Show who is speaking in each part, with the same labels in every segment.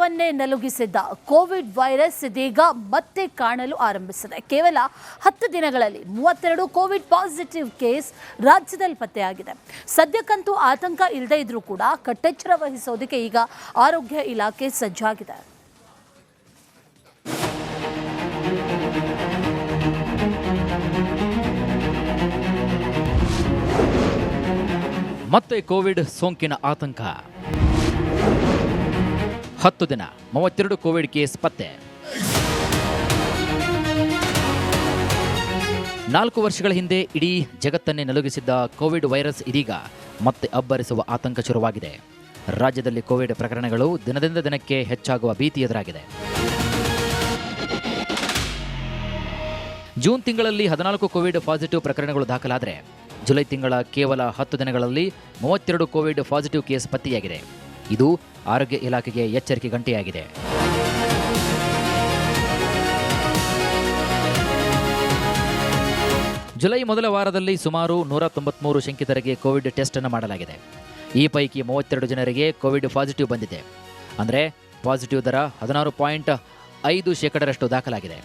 Speaker 1: ಪ್ರಪಂಚವನ್ನೇ ನಲುಗಿಸಿದ್ದ Covid virus ಇದೀಗ ಮತ್ತೆ ಕಾಣಲು ಆರಂಭಿಸಿದೆ. ಕೇವಲ 10 ದಿನಗಳಲ್ಲಿ 32 ಕೋವಿಡ್ ಪಾಸಿಟಿವ್ ಕೇಸ್ ರಾಜ್ಯದಲ್ಲಿ ಪತ್ತೆಯಾಗಿದೆ. ಸದ್ಯಕ್ಕಂತೂ ಆತಂಕ ಇಲ್ಲದೇ ಇದ್ರೂ ಕೂಡ ಕಟ್ಟೆಚ್ಚರ ವಹಿಸೋದಕ್ಕೆ ಈಗ ಆರೋಗ್ಯ ಇಲಾಖೆ ಸಜ್ಜಾಗಿದೆ.
Speaker 2: ಮತ್ತೆ ಕೋವಿಡ್ ಸೋಂಕಿನ ಆತಂಕ. 10 ದಿನ 32 ಕೋವಿಡ್ ಕೇಸ್ ಪತ್ತೆ. 4 ವರ್ಷಗಳ ಹಿಂದೆ ಇಡೀ ಜಗತ್ತನ್ನೇ ನಲುಗಿಸಿದ್ದ ಕೋವಿಡ್ ವೈರಸ್ ಇದೀಗ ಮತ್ತೆ ಅಬ್ಬರಿಸುವ ಆತಂಕ ಶುರುವಾಗಿದೆ. ರಾಜ್ಯದಲ್ಲಿ ಕೋವಿಡ್ ಪ್ರಕರಣಗಳು ದಿನದಿಂದ ದಿನಕ್ಕೆ ಹೆಚ್ಚಾಗುವ ಭೀತಿ ಎದುರಾಗಿದೆ. ಜೂನ್ ತಿಂಗಳಲ್ಲಿ 14 ಕೋವಿಡ್ ಪಾಸಿಟಿವ್ ಪ್ರಕರಣಗಳು ದಾಖಲಾದರೆ ಜುಲೈ ತಿಂಗಳ ಕೇವಲ 10 ದಿನಗಳಲ್ಲಿ 32 ಕೋವಿಡ್ ಪಾಸಿಟಿವ್ ಕೇಸ್ ಪತ್ತೆಯಾಗಿದೆ. ಇದು ಆರೋಗ್ಯ ಇಲಾಖೆಗೆ ಎಚ್ಚರಿಕೆ ಗಂಟೆಯಾಗಿದೆ. ಜುಲೈ ಮೊದಲ ವಾರದಲ್ಲಿ ಸುಮಾರು 193 ಶಂಕಿತರಿಗೆ ಕೋವಿಡ್ ಟೆಸ್ಟ್ ಅನ್ನು ಮಾಡಲಾಗಿದೆ. ಈ ಪೈಕಿ 32 ಜನರಿಗೆ ಕೋವಿಡ್ ಪಾಸಿಟಿವ್ ಬಂದಿದೆ. ಅಂದರೆ ಪಾಸಿಟಿವ್ ದರ 16.5% ದಾಖಲಾಗಿದೆ.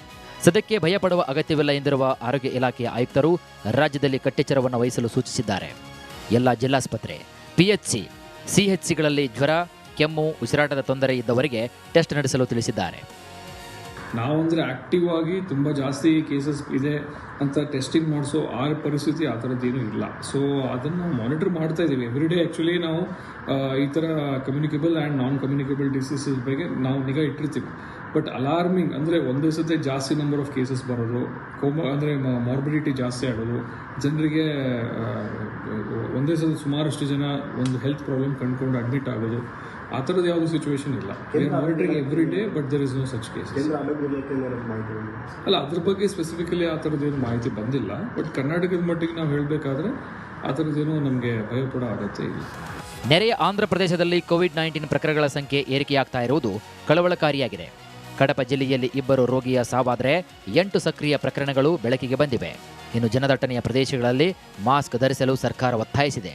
Speaker 2: ಸದ್ಯಕ್ಕೆ ಭಯಪಡುವ ಅಗತ್ಯವಿಲ್ಲ ಎಂದಿರುವ ಆರೋಗ್ಯ ಇಲಾಖೆಯ ಆಯುಕ್ತರು ರಾಜ್ಯದಲ್ಲಿ ಕಟ್ಟೆಚ್ಚರವನ್ನು ವಹಿಸಲು ಸೂಚಿಸಿದ್ದಾರೆ. ಎಲ್ಲ ಜಿಲ್ಲಾಸ್ಪತ್ರೆ, ಪಿಎಚ್ಸಿ, ಸಿಎಚ್ಸಿಗಳಲ್ಲಿ ಜ್ವರ, ಕೆಮ್ಮು, ಉಸಿರಾಟದ ತೊಂದರೆ ಇದ್ದವರಿಗೆ ಟೆಸ್ಟ್ ನಡೆಸಲು ತಿಳಿಸಿದ್ದಾರೆ.
Speaker 3: ನಾವು ಅಂದರೆ ಆಕ್ಟಿವ್ ಆಗಿ ತುಂಬ ಜಾಸ್ತಿ ಕೇಸಸ್ ಇದೆ ಅಂತ ಟೆಸ್ಟಿಂಗ್ ಮಾಡಿಸೋ ಪರಿಸ್ಥಿತಿ ಆ ಥರದ್ದೇನೂ ಇಲ್ಲ. ಸೊ ಅದನ್ನು ನಾವು ಮಾನಿಟರ್ ಮಾಡ್ತಾ ಇದ್ದೀವಿ ಎವ್ರಿ ಡೇ. ಆ್ಯಕ್ಚುಲಿ ನಾವು ಈ ಥರ communicable and non communicable diseases ಬಗ್ಗೆ ನಾವು ನಿಗಾ ಇಟ್ಟಿರ್ತೀವಿ. ಬಟ್ ಅಲಾರ್ಮಿಂಗ್ ಅಂದರೆ ಒಂದೇ ಸತಿ ಜಾಸ್ತಿ ನಂಬರ್ ಆಫ್ ಕೇಸಸ್ ಬರೋದು, ಅಂದರೆ ಮಾರ್ಬಿಡಿಟಿ ಜಾಸ್ತಿ ಆಗೋದು, ಜನರಿಗೆ ಒಂದೇ ಸತಿ ಸುಮಾರಷ್ಟು ಜನ ಒಂದು ಹೆಲ್ತ್ ಪ್ರಾಬ್ಲಮ್ ಕಂಡುಕೊಂಡು ಅಡ್ಮಿಟ್ ಆಗೋದು, ಆ ಥರದ್ದು ಯಾವುದೂ ಸಿಚುವೇಶನ್ ಇಲ್ಲ. Monitoring every day, but there is no such cases. ಅಲ್ಲ, ಅದ್ರ ಬಗ್ಗೆ ಸ್ಪೆಸಿಫಿಕಲಿ ಆ ಥರದ್ದೇನು ಮಾಹಿತಿ ಬಂದಿಲ್ಲ. ಬಟ್ ಕರ್ನಾಟಕದ ಮಟ್ಟಿಗೆ ನಾವು ಹೇಳಬೇಕಾದ್ರೆ ಆ ಥರದ್ದೇನೋ ನಮಗೆ ಭಯಪಡೋ ಅಗತ್ಯ ಇಲ್ಲ.
Speaker 2: ನೆರೆಯ ಆಂಧ್ರ ಪ್ರದೇಶದಲ್ಲಿ ಕೋವಿಡ್-19 ಪ್ರಕರಣಗಳ ಸಂಖ್ಯೆ ಏರಿಕೆಯಾಗ್ತಾ ಇರುವುದು ಕಳವಳಕಾರಿಯಾಗಿದೆ. ಕಡಪ ಜಿಲ್ಲೆಯಲ್ಲಿ 2 ರೋಗಿಯ ಸಾವಾದರೆ 8 ಸಕ್ರಿಯ ಪ್ರಕರಣಗಳು ಬೆಳಕಿಗೆ ಬಂದಿವೆ. ಇನ್ನು ಜನದಟ್ಟಣೆಯ ಪ್ರದೇಶಗಳಲ್ಲಿ ಮಾಸ್ಕ್ ಧರಿಸಲು ಸರ್ಕಾರ ಒತ್ತಾಯಿಸಿದೆ.